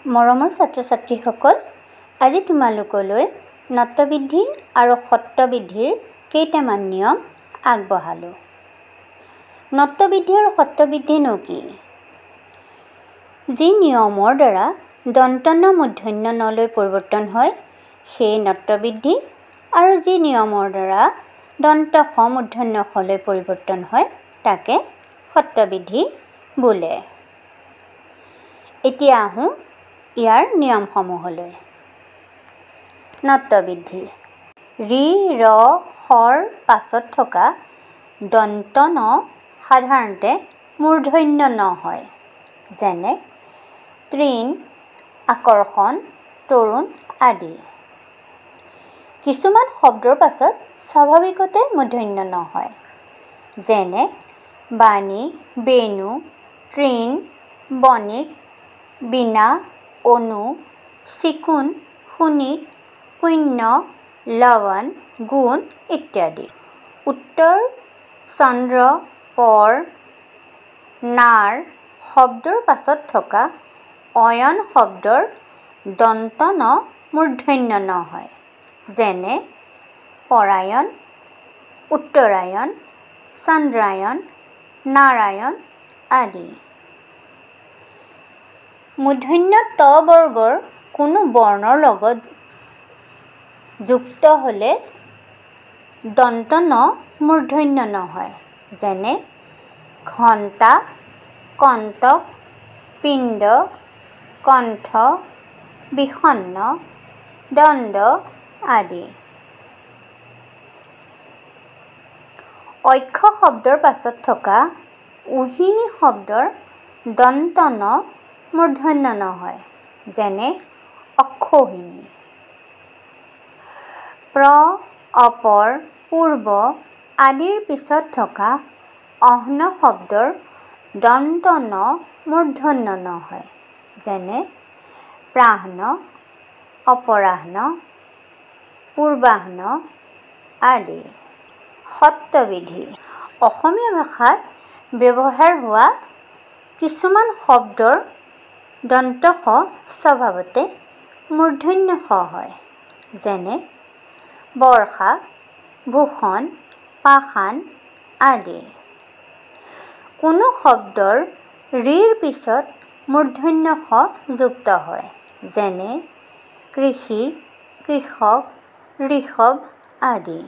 মৰমৰ ছাত্ৰ-ছাত্ৰীসকল, আজি তোমালোকলৈ নত্যবৃদ্ধি আৰু সত্ৰবৃদ্ধিৰ কেইটামান নিয়ম আগবঢ়ালোঁ। নত্যবৃদ্ধি আৰু সত্ৰবৃদ্ধিনো কি? যি নিয়মৰ দ্বাৰা দন্ত ন মূৰ্ধন্য নলৈ পৰিৱৰ্তন হয় সেই নত্যবৃদ্ধি আৰু যি নিয়মৰ দ্বাৰা দন্ত স মূৰ্ধন্য সলৈ পৰিৱৰ্তন হয় তাকে সত্ৰবৃদ্ধি বোলে। এতিয়া আহোঁ ইয়াৰ নিয়মসমূহলৈ। নত্যবৃদ্ধি ৰি ৰ সৰ পাছত থকা দন্ত ন সাধাৰণতে মূৰ্ধন্য ন হয়, যেনে তৃণ, আকৰ্ষণ, তৰুণ আদি। কিছুমান শব্দৰ পাছত স্বাভাৱিকতে মূৰ্ধন্য ন হয়, যেনে বাণী, বেণু, তৃণ, বণিক, বীণা, অনু, চিকুণ, সুনীত, পুণ্য, লৱণ, গুণ ইত্যাদি। উত্তৰ, চন্দ্ৰ, পৰ, নাৰ শব্দৰ পাছত থকা অয়ন শব্দৰ দন্ত ন মূৰ্ধন্য ন হয়, যেনে পৰায়ণ, উত্তৰায়ণ, চন্দ্ৰায়ণ, নাৰায়ণ আদি। মূৰ্ধন্য ত বৰ্গৰ কোনো বৰ্ণৰ লগত যুক্ত হ'লে দন্ত ন মূৰ্ধন্য ন হয়, যেনে ঘণ্টা, কণ্টক, পিণ্ড, কণ্ঠ, বিষণ্ণ, দণ্ড আদি। অক্ষ শব্দৰ পাছত থকা উহিনী শব্দৰ দন্ত ন মূৰ্ধন্য ন হয়, যেনে অক্ষৌহিণী। প্ৰ, অপৰ, পূৰ্ব আদিৰ পিছত থকা অহ্ন শব্দৰ দন্ত ন মূৰ্ধন্য ন হয়, যেনে প্ৰাহ্ন, অপৰাহ্ন, পূৰ্বাহ্ন আদি। সত্ৰবৃদ্ধি অসমীয়া ভাষাত ব্যৱহাৰ হোৱা কিছুমান শব্দৰ দন্ত স স্বভাৱতে মূৰ্ধন্য স হয়, যেনে বৰ্ষা, ভূষণ, পাষাণ আদি। কোনো শব্দৰ ৰিৰ পিছত মূৰ্ধন্য স যুক্ত হয়, যেনে কৃষি, কৃষক, ঋষভ আদি।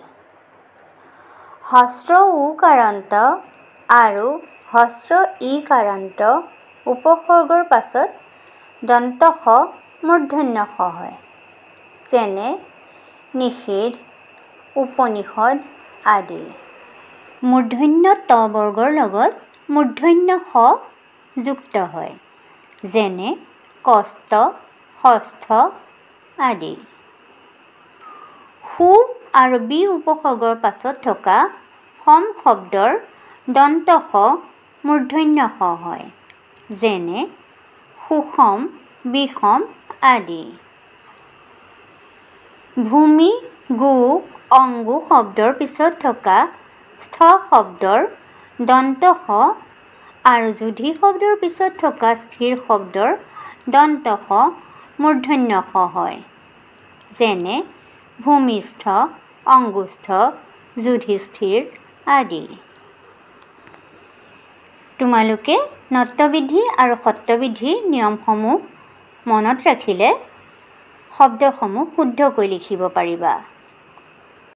হস্ৰ উ কাৰান্ত আৰু হস্ৰ ই কাৰান্ত উপসৰ্গৰ পাছত দন্ত স মূৰ্ধন্য স হয়, যেনে নিষেধ, উপনিষদ আদি। মূৰ্ধন্য ত বৰ্গৰ লগত মূৰ্ধন্য স যুক্ত হয়, যেনে কষ্ট, ষষ্ঠ আদি। সু আৰু বি উপসৰ্গৰ পাছত থকা সম শব্দৰ দন্ত স মূৰ্ধন্য স হয়, যেনে সুষম, বিষম আদি। ভূমি, গো, অংগো শব্দৰ পিছত থকা স্থ শব্দৰ দন্ত স আৰু যুধি শব্দৰ পিছত থকা স্থিৰ শব্দৰ দন্ত স মূৰ্ধন্য স হয়, যেনে ভূমিষ্ঠ, অংগুষ্ঠ, যুধিষ্ঠিৰ আদি। তোমালোকে নত্যবৃদ্ধি আৰু সত্ৰবৃদ্ধিৰ নিয়মসমূহ মনত ৰাখিলে শব্দসমূহ শুদ্ধকৈ লিখিব পাৰিবা।